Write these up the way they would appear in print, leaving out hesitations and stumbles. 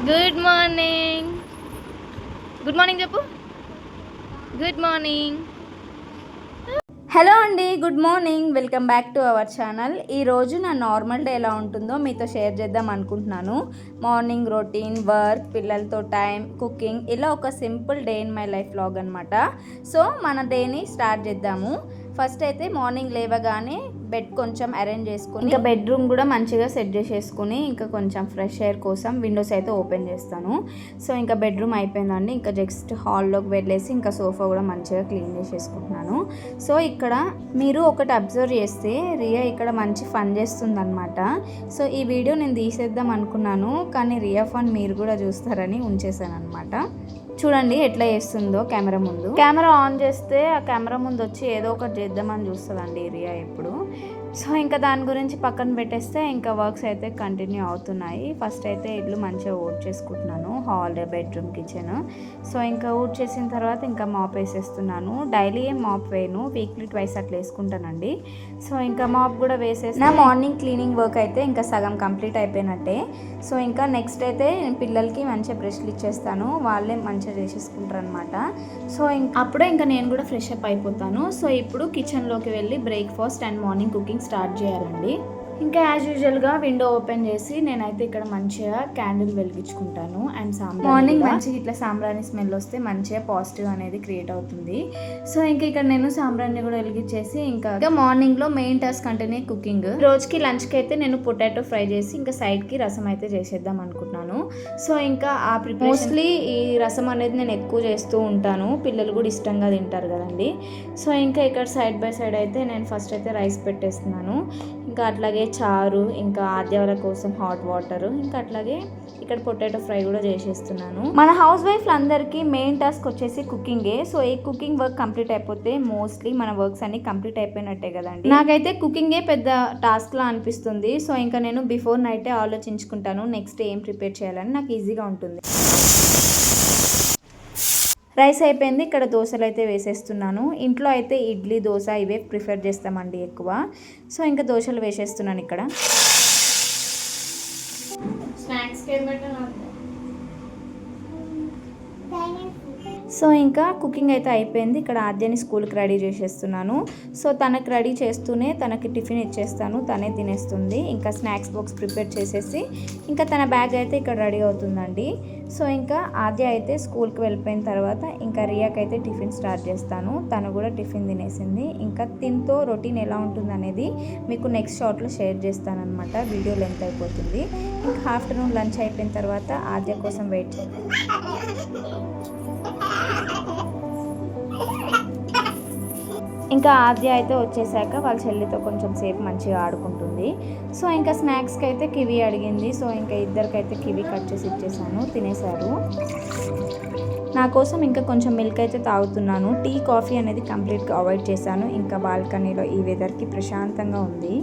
Good morning. Good morning చెప్పు. Good morning. Hello అండి, good morning. Welcome back to our channel. ఈరోజు నా normal day ఎలా ఉంటుందో మీతో షేర్ చేద్దాం అనుకుంటున్నాను. మార్నింగ్ రొటీన్, వర్క్, పిల్లలతో టైం, కుకింగ్, ఇలా ఒక simple day in my life vlog అనమాట. సో మన డేని స్టార్ట్ చేద్దాము. ఫస్ట్ అయితే మార్నింగ్ లేవగానే బెడ్ కొంచెం అరేంజ్ చేసుకుని, ఇంకా బెడ్రూమ్ కూడా మంచిగా సెట్ చేసేసుకుని, ఇంకా కొంచెం ఫ్రెష్ ఎయిర్ కోసం విండోస్ అయితే ఓపెన్ చేస్తాను. సో ఇంకా బెడ్రూమ్ అయిపోయిందండి. ఇంకా జస్ట్ హాల్లోకి వెళ్ళేసి ఇంకా సోఫా కూడా మంచిగా క్లీన్ చేసేసుకుంటున్నాను. సో ఇక్కడ మీరు ఒకటి అబ్జర్వ్ చేస్తే రియా ఇక్కడ మంచి ఫన్ చేస్తుందన్నమాట. సో ఈ వీడియో నేను తీసేద్దాం అనుకున్నాను, కానీ రియా ఫన్ మీరు కూడా చూస్తారని ఉంచేసాను అనమాట. చూడండి ఎట్లా చేస్తుందో కెమెరా ముందు. కెమెరా ఆన్ చేస్తే ఆ కెమెరా ముందు వచ్చి ఏదో ఒకటి చేద్దామని చూస్తుందండి రియా ఎప్పుడు. సో ఇంకా దాని గురించి పక్కన పెట్టేస్తే ఇంకా వర్క్స్ అయితే కంటిన్యూ అవుతున్నాయి. ఫస్ట్ అయితే ఇల్లు మంచిగా ఊడ్ చేసుకుంటున్నాను, హాల్, బెడ్రూమ్, కిచెన్. సో ఇంకా ఊడ్ చేసిన తర్వాత ఇంకా మాప్ వేసేస్తున్నాను. డైలీ ఏం మాప్ వేయను, వీక్లీ ట్వైస్ అట్లా వేసుకుంటానండి. సో ఇంకా మాప్ కూడా వేసేసి నా మార్నింగ్ క్లీనింగ్ వర్క్ అయితే ఇంకా సగం కంప్లీట్ అయిపోయినట్టే. సో ఇంకా నెక్స్ట్ అయితే పిల్లలకి మంచిగా బ్రష్లు ఇచ్చేస్తాను, వాళ్ళే మంచిగా చేసేసుకుంటారు అనమాట. సో అప్పుడే ఇంకా నేను కూడా ఫ్రెష్ అప్ అయిపోతాను. సో ఇప్పుడు కిచెన్లోకి వెళ్ళి breakfast and morning cooking start చేయాలండి. ఇంకా యాజ్ యూజువల్గా విండో ఓపెన్ చేసి నేనైతే ఇక్కడ మంచిగా క్యాండిల్ వెలిగించుకుంటాను. అండ్ మార్నింగ్ మంచిగా ఇట్లా సాంబ్రాణి స్మెల్ వస్తే మంచిగా పాజిటివ్ అనేది క్రియేట్ అవుతుంది. సో ఇంకా ఇక్కడ నేను సాంబ్రాణి కూడా వెలిగించేసి ఇంకా మార్నింగ్లో మెయిన్ టాస్క్ అంటేనే కుకింగ్. రోజుకి లంచ్కి అయితే నేను పొటాటో ఫ్రై చేసి ఇంకా సైడ్కి రసం అయితే చేసేద్దాం అనుకుంటున్నాను. సో ఇంకా ఆ మోస్ట్లీ ఈ రసం అనేది నేను ఎక్కువ చేస్తూ ఉంటాను, పిల్లలు కూడా ఇష్టంగా తింటారు కదండి. సో ఇంకా ఇక్కడ సైడ్ బై సైడ్ అయితే నేను ఫస్ట్ అయితే రైస్ పెట్టేస్తున్నాను. ఇంకా అట్లాగే చారు, ఇంకా ఆద్యాల కోసం హాట్ వాటర్, ఇంకా అట్లాగే ఇక్కడ పొటాటో ఫ్రై కూడా చేసేస్తున్నాను. మన హౌస్ వైఫ్లు అందరికీ మెయిన్ టాస్క్ వచ్చేసి కుకింగే. సో ఈ కుకింగ్ వర్క్ కంప్లీట్ అయిపోతే మోస్ట్లీ మన వర్క్స్ అన్ని కంప్లీట్ అయిపోయినట్టే కదండి. నాకైతే కుకింగే పెద్ద టాస్క్ లా అనిపిస్తుంది. సో ఇంకా నేను బిఫోర్ నైటే ఆలోచించుకుంటాను నెక్స్ట్ ఏం ప్రిపేర్ చేయాలని, నాకు ఈజీగా ఉంటుంది. రైస్ అయిపోయింది. ఇక్కడ దోశలు అయితే వేసేస్తున్నాను. ఇంట్లో అయితే ఇడ్లీ, దోశ ఇవే ప్రిఫర్ చేస్తామండి ఎక్కువ. సో ఇంకా దోశలు వేసేస్తున్నాను ఇక్కడ. సో ఇంకా కుకింగ్ అయితే అయిపోయింది. ఇక్కడ ఆద్యాని స్కూల్కి రెడీ చేసేస్తున్నాను. సో తనకు రెడీ చేస్తూనే తనకి టిఫిన్ ఇచ్చేస్తాను, తనే తినేస్తుంది. ఇంకా స్నాక్స్ బాక్స్ ప్రిపేర్ చేసేసి ఇంకా తన బ్యాగ్ అయితే ఇక్కడ రెడీ అవుతుందండి. సో ఇంకా ఆద్య అయితే స్కూల్కి వెళ్ళిపోయిన తర్వాత ఇంకా రియాకి అయితే టిఫిన్ స్టార్ట్ చేస్తాను. తను కూడా టిఫిన్ తినేసింది. ఇంకా తింతో రొటీన్ ఎలా ఉంటుంది అనేది మీకు నెక్స్ట్ షార్ట్లో షేర్ చేస్తాను అనమాట. వీడియో లెంత్ అయిపోతుంది. ఇంకా ఆఫ్టర్నూన్ లంచ్ అయిపోయిన తర్వాత ఆద్య కోసం వెయిట్ ఇంకా ఆద్య అయితే వచ్చేసాక వాళ్ళ చెల్లితో కొంచెం సేపు మంచిగా ఆడుకుంటుంది. సో ఇంకా స్నాక్స్కి అయితే కివి అడిగింది. సో ఇంకా ఇద్దరికైతే కివి కట్ చేసి ఇచ్చేసాను, తినేశారు. నా కోసం ఇంకా కొంచెం మిల్క్ అయితే తాగుతున్నాను. టీ, కాఫీ అనేది కంప్లీట్గా అవాయిడ్ చేశాను. ఇంకా బాల్కనీలో ఈ వెదర్కి ప్రశాంతంగా ఉంది.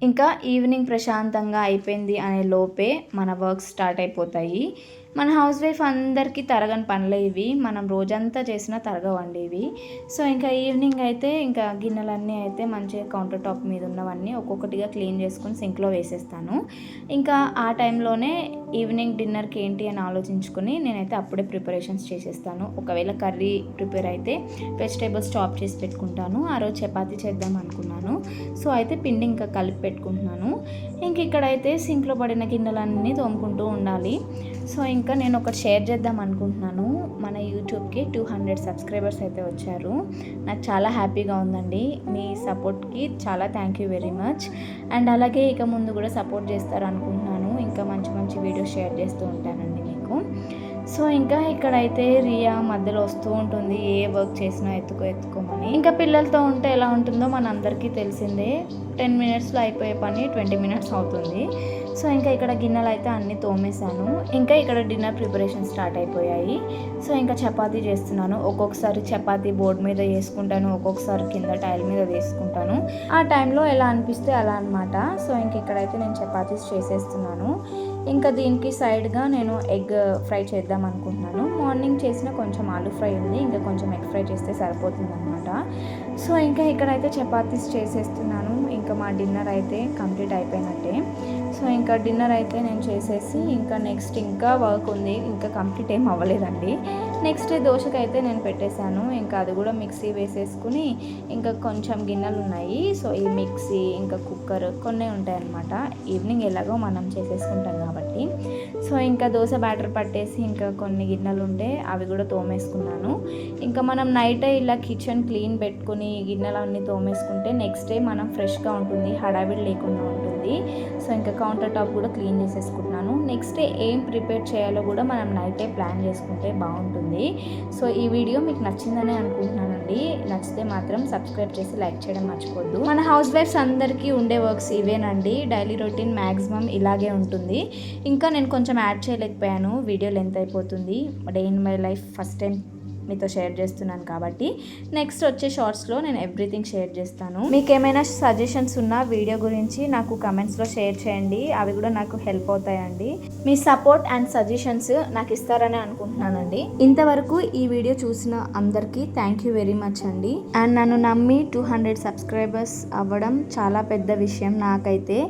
ఇంకా ఈవినింగ్ ప్రశాంతంగా అయిపోయింది అనే లోపే మన వర్క్స్ స్టార్ట్ అయిపోతాయి. మన హౌస్ వైఫ్ అందరికీ తరగని పనులే ఇవి, మనం రోజంతా చేసినా తరగవండి ఇవి. సో ఇంకా ఈవినింగ్ అయితే ఇంకా గిన్నెలన్నీ అయితే మంచిగా కౌంటర్ టాప్ మీద ఉన్నవన్నీ ఒక్కొక్కటిగా క్లీన్ చేసుకొని సింక్లో వేసేస్తాను. ఇంకా ఆ టైంలోనే ఈవినింగ్ డిన్నర్కి ఏంటి అని ఆలోచించుకొని నేనైతే అప్పుడే ప్రిపరేషన్స్ చేసేస్తాను. ఒకవేళ కర్రీ ప్రిపేర్ అయితే వెజిటేబుల్స్ చాప్ చేసి పెట్టుకుంటాను. ఆ రోజు చపాతీ చేద్దాం అనుకున్నాను. సో అయితే పిండి ఇంకా కలిపి పెట్టుకుంటున్నాను. ఇంక ఇక్కడైతే సింక్లో పడిన గిన్నెలన్నీ తోముకుంటూ ఉండాలి. సో ఇంకా నేను ఒకటి షేర్ చేద్దాం అనుకుంటున్నాను. మన యూట్యూబ్కి 200 సబ్స్క్రైబర్స్ అయితే వచ్చారు. నాకు చాలా హ్యాపీగా ఉందండి. మీ సపోర్ట్కి చాలా thank you very much. And అలాగే ఇక ముందు కూడా సపోర్ట్ చేస్తారు అనుకుంటున్నాను. ఇంకా మంచి మంచి వీడియోస్ షేర్ చేస్తూ ఉంటానండి మీకు. సో ఇంకా ఇక్కడైతే రియా మధ్యలో వస్తూ ఉంటుంది, ఏ వర్క్ చేసినా ఎత్తుకోమని. ఇంకా పిల్లలతో ఉంటే ఎలా ఉంటుందో మన అందరికీ తెలిసిందే. 10 మినిట్స్లో అయిపోయే పని 20 మినిట్స్ అవుతుంది. సో ఇంకా ఇక్కడ గిన్నెలు అయితే అన్నీ తోమేశాను. ఇంకా ఇక్కడ డిన్నర్ ప్రిపరేషన్ స్టార్ట్ అయిపోయాయి. సో ఇంకా చపాతీ చేస్తున్నాను. ఒక్కొక్కసారి చపాతీ బోర్డు మీద వేసుకుంటాను, ఒక్కొక్కసారి కింద టైల్ మీద వేసుకుంటాను. ఆ టైంలో ఎలా అనిపిస్తే అలా అనమాట. సో ఇంక ఇక్కడైతే నేను చపాతీస్ చేసేస్తున్నాను. ఇంకా దీనికి సైడ్గా నేను ఎగ్ ఫ్రై చేద్దాం అనుకుంటున్నాను. మార్నింగ్ చేసిన కొంచెం ఆలూ ఫ్రై ఉంది, ఇంకా కొంచెం ఎగ్ ఫ్రై చేస్తే సరిపోతుంది అనమాట. సో ఇంకా ఇక్కడైతే చపాతీస్ చేసేస్తున్నాను. ఇంకా మా డిన్నర్ అయితే కంప్లీట్ అయిపోయినట్టే. సో ఇంకా డిన్నర్ అయితే నేను చేసేసి ఇంకా నెక్స్ట్ ఇంకా వర్క్ ఉంది, ఇంకా కంప్లీట్ ఏం అవ్వలేదండి. నెక్స్ట్ దోశకైతే నేను పెట్టేశాను. ఇంకా అది కూడా మిక్సీ వేసేసుకుని ఇంకా కొంచెం గిన్నెలు ఉన్నాయి. సో ఈ మిక్సీ ఇంకా కుక్కర్ కొన్ని ఉంటాయి అన్నమాట. ఈవినింగ్ ఎలాగో మనం చేసేసుకుంటాం కాబట్టి. సో ఇంకా దోశ బ్యాటర్ పట్టేసి ఇంకా కొన్ని గిన్నెలు ఉంటే అవి కూడా తోమేసుకున్నాను. ఇంకా మనం నైటే ఇలా కిచెన్ క్లీన్ పెట్టుకుని గిన్నెలన్నీ తోమేసుకుంటే నెక్స్ట్ డే మనం ఫ్రెష్గా ఉంటుంది, హడావిడి లేకుండా ఉంటుంది. సో ఇంకా కౌంటర్ టాప్ కూడా క్లీన్ చేసేసుకుంటున్నాను. నెక్స్ట్ డే ఏం ప్రిపేర్ చేయాలో కూడా మనం నైటే ప్లాన్ చేసుకుంటే బాగుంటుంది. సో ఈ వీడియో మీకు నచ్చిందని అనుకుంటున్నానండి. నచ్చితే మాత్రం సబ్స్క్రైబ్ చేసి లైక్ చేయడం మర్చిపోద్దు. మన హౌస్ వైఫ్స్ అందరికీ ఉండే వర్క్స్ ఇవేనండి. డైలీ రొటీన్ మ్యాక్సిమం ఇలాగే ఉంటుంది. ఇంకా నేను కొంచెం యాడ్ చేయలేకపోయాను, వీడియో లెంత్ అయిపోతుంది. Day in my life first time మీతో షేర్ చేస్తున్నాను కాబట్టి నెక్స్ట్ వచ్చే షార్ట్స్లో నేను ఎవ్రీథింగ్ షేర్ చేస్తాను. మీకు ఏమైనా సజెషన్స్ ఉన్నా వీడియో గురించి నాకు కమెంట్స్లో షేర్ చేయండి, అవి కూడా నాకు హెల్ప్ అవుతాయండి. మీ సపోర్ట్ అండ్ సజెషన్స్ నాకు ఇస్తారని అనుకుంటున్నానండి. ఇంతవరకు ఈ వీడియో చూసిన అందరికీ థ్యాంక్ యూ వెరీ మచ్ అండి. అండ్ నన్ను నమ్మి 200 సబ్స్క్రైబర్స్ అవ్వడం చాలా పెద్ద విషయం నాకైతే.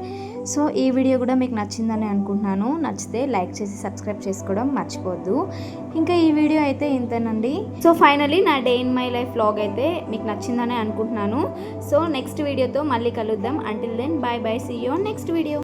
సో ఈ వీడియో కూడా మీకు నచ్చిందని అనుకుంటున్నాను. నచ్చితే లైక్ చేసి సబ్స్క్రైబ్ చేసుకోవడం మర్చిపోద్దు. ఇంకా ఈ వీడియో అయితే ఇంతేనండి. సో ఫైనలీ నా day in my life vlog అయితే మీకు నచ్చిందని అనుకుంటున్నాను. సో నెక్స్ట్ వీడియోతో మళ్ళీ కలుద్దాం. Until then bye bye, see you next video.